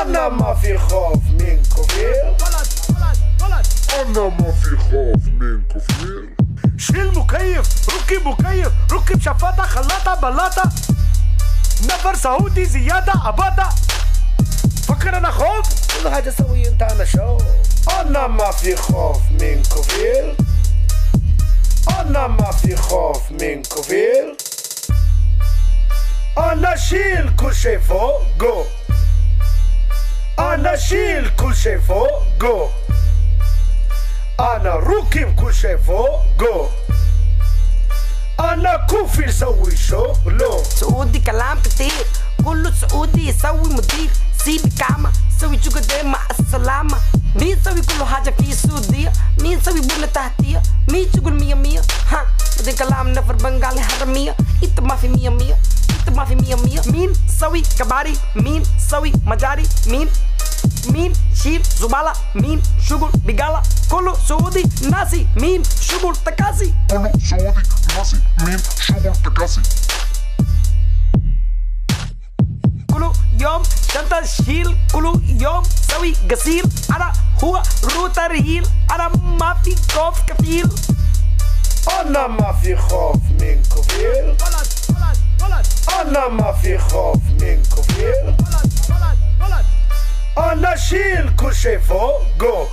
أنا ما في خوف من كفير. أنا ما في خوف من كفير. شيل مكيف، ركب مكيف، ركب شفاطة خلاطة بلاطة، نفر سعودي زيادة أباطة. فكر أنا خوف؟ كل حاجة سوي أنت أنا شو. أنا ما في خوف من كفير. أنا ما في خوف من كفير. أنا شيل كل شي فوقه. أنا شيل كل شي فوقه. أنا ركب كل شي فوقه. أنا كفير سوي شغله. سعودي كلام كتير، كله سعودي يسوي مدير. سيب كامة سوي جوجة مع السلامة. مين سوي كل حاجة في السعودية؟ مين سوي بنى تحتية؟ مين شغل مية مية؟ ها بدي كلام نفر بنغالي حرامية. انت ما في مية مية، انت ما في مية مية. مين سوي كباري؟ مين سوي مجاري؟ مين شيل زبالة؟ مين شغل بقالة؟ كله سعودي ناسي. مين شغل تكاسي؟ كله سعودي ناسي. مين شغل تكاسي؟ كل يوم شنطة شيل، كل يوم سوي غسيل. أنا هو روتر هيل، أنا ما في خوف كفيل. أنا ما في خوف من كفير. أنا ما في خوف من كفير. أنا شيل كل شي فوقه.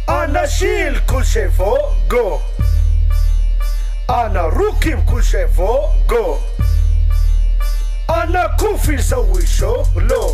أنا شيل كل شي فوقه. أنا ركب كل شي فوقه. أنا كفير سوي شغله.